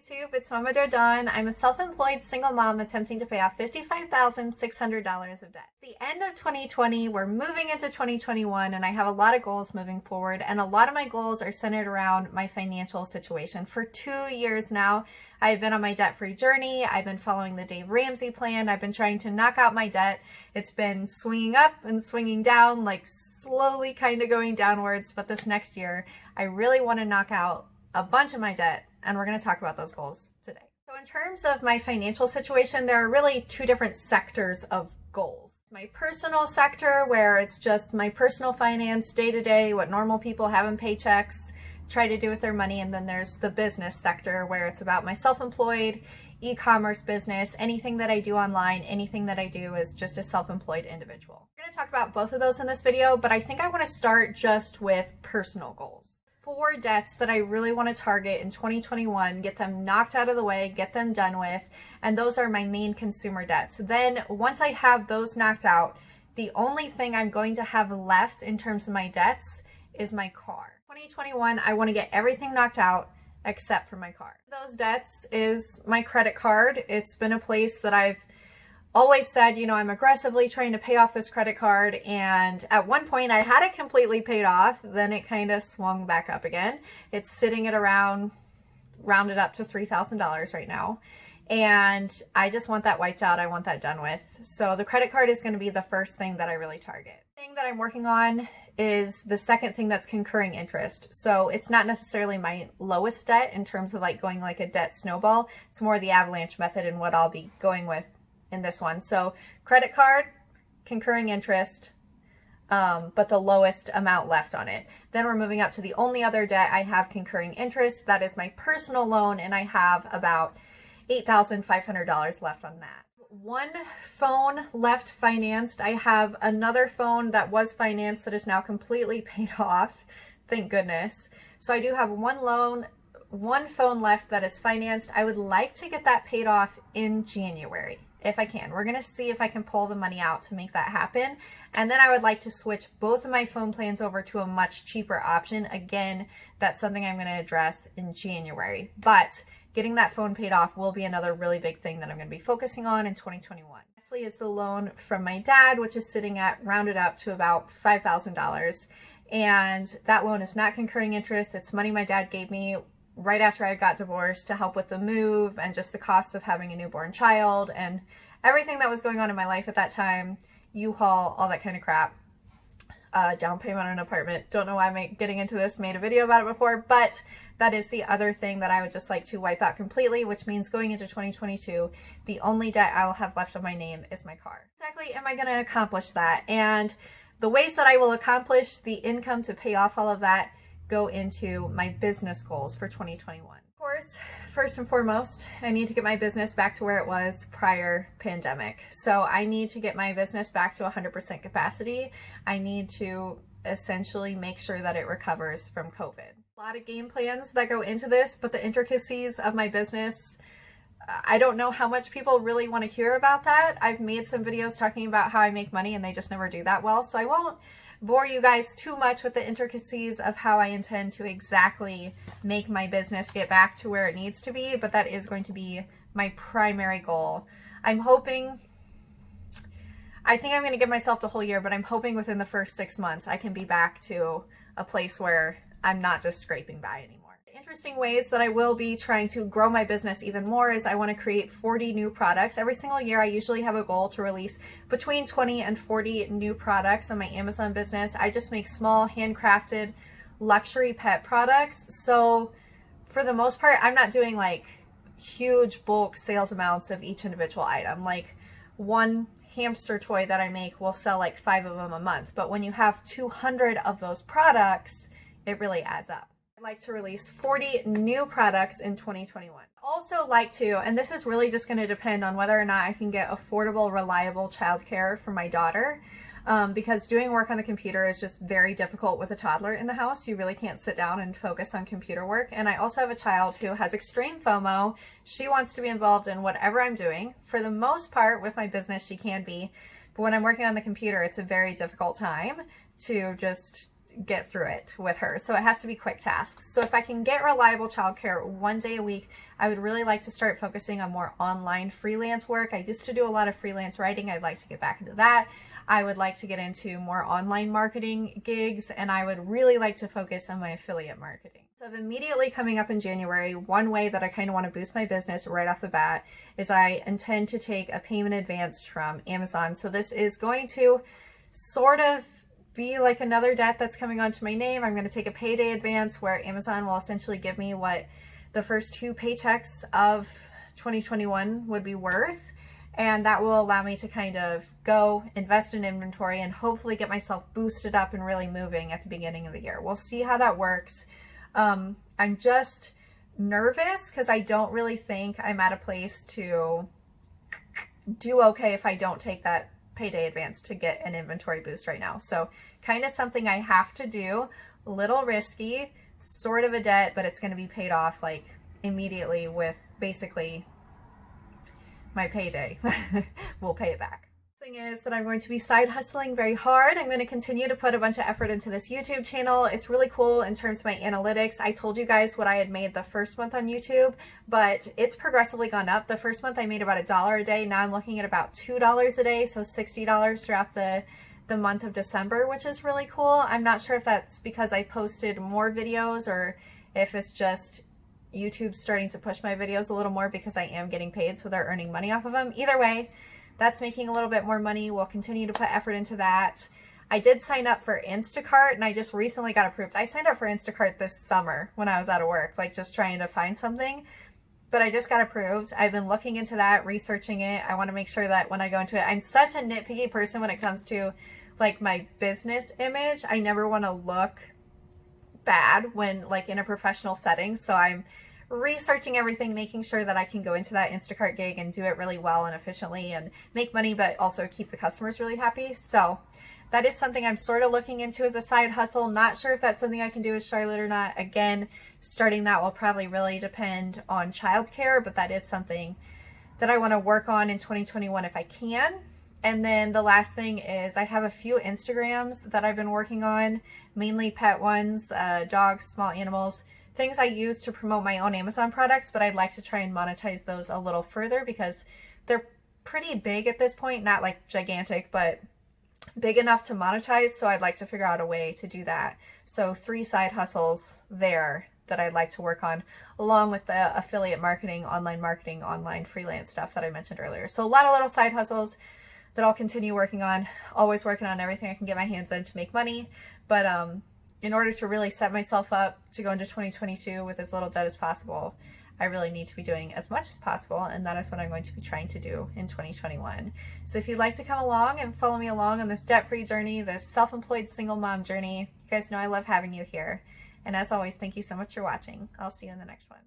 YouTube, it's Mama Dawn. I'm a self-employed single mom attempting to pay off $55,600 of debt. The end of 2020, we're moving into 2021, and I have a lot of goals moving forward, and a lot of my goals are centered around my financial situation. For 2 years now, I've been on my debt-free journey. I've been following the Dave Ramsey plan. I've been trying to knock out my debt. It's been swinging up and swinging down, like slowly kind of going downwards, but this next year, I really want to knock out a bunch of my debt, and we're going to talk about those goals today. So in terms of my financial situation, there are really two different sectors of goals. My personal sector, where it's just my personal finance, day-to-day, what normal people have in paychecks, try to do with their money. And then there's the business sector, where it's about my self-employed e-commerce business, anything that I do online, anything that I do as just a self-employed individual. We're going to talk about both of those in this video, but I think I want to start just with personal goals. 4 debts that I really want to target in 2021, get them knocked out of the way, get them done with, and those are my main consumer debts. Then once I have those knocked out, the only thing I'm going to have left in terms of my debts is my car. 2021, I want to get everything knocked out except for my car. Those debts is my credit card. It's been a place that I've always said, you know, I'm aggressively trying to pay off this credit card, and at one point I had it completely paid off, then it kind of swung back up again. It's sitting at around, rounded up to $3,000 right now, and I just want that wiped out. I want that done with. So the credit card is going to be the first thing that I really target. The thing that I'm working on is the second thing, that's concurring interest. So it's not necessarily my lowest debt in terms of like going like a debt snowball. It's more the avalanche method and what I'll be going with in this one. So credit card, concurring interest, but the lowest amount left on it. Then we're moving up to the only other debt I have concurring interest. That is my personal loan, and I have about $8,500 left on that. 1 phone left financed. I have another phone that was financed that is now completely paid off. Thank goodness. So I do have 1 phone left that is financed. I would like to get that paid off in January if I can. We're going to see if I can pull the money out to make that happen. And then I would like to switch both of my phone plans over to a much cheaper option. Again, that's something I'm going to address in January. But getting that phone paid off will be another really big thing that I'm going to be focusing on in 2021. Lastly is the loan from my dad, which is sitting at rounded up to about $5,000. And that loan is not concurring interest. It's money my dad gave me right after I got divorced to help with the move and just the cost of having a newborn child and everything that was going on in my life at that time, U-Haul, all that kind of crap. Down payment on an apartment. Don't know why I'm getting into this, made a video about it before, but that is the other thing that I would just like to wipe out completely, which means going into 2022, the only debt I will have left on my name is my car. Exactly am I going to accomplish that? And the ways that I will accomplish the income to pay off all of that go into my business goals for 2021. Of course, first and foremost, I need to get my business back to where it was prior pandemic. So I need to get my business back to 100% capacity. I need to essentially make sure that it recovers from COVID. A lot of game plans that go into this, but the intricacies of my business, I don't know how much people really want to hear about that. I've made some videos talking about how I make money and they just never do that well. So I won't bore you guys too much with the intricacies of how I intend to exactly make my business get back to where it needs to be, but that is going to be my primary goal. I'm hoping, I think I'm going to give myself the whole year, but I'm hoping within the first 6 months I can be back to a place where I'm not just scraping by anymore. Interesting ways that I will be trying to grow my business even more is I want to create 40 new products. Every single year I usually have a goal to release between 20 and 40 new products on my Amazon business. I just make small handcrafted luxury pet products. So for the most part, I'm not doing like huge bulk sales amounts of each individual item. Like one hamster toy that I make will sell like 5 of them a month. But when you have 200 of those products, it really adds up. I'd like to release 40 new products in 2021. Also like to, and this is really just going to depend on whether or not I can get affordable, reliable childcare for my daughter, because doing work on the computer is just very difficult with a toddler in the house. You really can't sit down and focus on computer work. And I also have a child who has extreme FOMO. She wants to be involved in whatever I'm doing. For the most part with my business, she can be, but when I'm working on the computer, it's a very difficult time to just get through it with her. So it has to be quick tasks. So if I can get reliable childcare 1 day a week, I would really like to start focusing on more online freelance work. I used to do a lot of freelance writing. I'd like to get back into that. I would like to get into more online marketing gigs, and I would really like to focus on my affiliate marketing. So immediately coming up in January, one way that I kind of want to boost my business right off the bat is I intend to take a payment advance from Amazon. So this is going to sort of be like another debt that's coming onto my name. I'm going to take a payday advance where Amazon will essentially give me what the first 2 paychecks of 2021 would be worth. And that will allow me to kind of go invest in inventory and hopefully get myself boosted up and really moving at the beginning of the year. We'll see how that works. I'm just nervous because I don't really think I'm at a place to do okay if I don't take that payday advance to get an inventory boost right now. So kind of something I have to do, a little risky, sort of a debt, but it's going to be paid off like immediately with basically my payday. We'll pay it back. Thing is that I'm going to be side hustling very hard. I'm going to continue to put a bunch of effort into this YouTube channel. It's really cool in terms of my analytics. I told you guys what I had made the first month on YouTube, but it's progressively gone up. The first month I made about $1 a day. Now I'm looking at about $2 a day, so $60 throughout the month of December, which is really cool. I'm not sure if that's because I posted more videos or if it's just YouTube's starting to push my videos a little more because I am getting paid, so they're earning money off of them. Either way, that's making a little bit more money. We'll continue to put effort into that. I did sign up for Instacart, and I just recently got approved. I signed up for Instacart this summer when I was out of work, like just trying to find something, but I just got approved. I've been looking into that, researching it. I want to make sure that when I go into it, I'm such a nitpicky person when it comes to like my business image. I never want to look bad when like in a professional setting. So I'm researching everything, making sure that I can go into that Instacart gig and do it really well and efficiently and make money, but also keep the customers really happy. So that is something I'm sort of looking into as a side hustle. Not sure if that's something I can do with Charlotte or not. Again, starting that will probably really depend on childcare, but that is something that I want to work on in 2021 if I can. And then the last thing is I have a few Instagrams that I've been working on, mainly pet ones, dogs, small animals, things I use to promote my own Amazon products, but I'd like to try and monetize those a little further because they're pretty big at this point, not like gigantic, but big enough to monetize. So I'd like to figure out a way to do that. So 3 side hustles there that I'd like to work on, along with the affiliate marketing, online freelance stuff that I mentioned earlier. So a lot of little side hustles that I'll continue working on, always working on everything I can get my hands on to make money. But in order to really set myself up to go into 2022 with as little debt as possible, I really need to be doing as much as possible, and that is what I'm going to be trying to do in 2021. So if you'd like to come along and follow me along on this debt-free journey, this self-employed single mom journey, you guys know I love having you here. And as always, thank you so much for watching. I'll see you in the next one.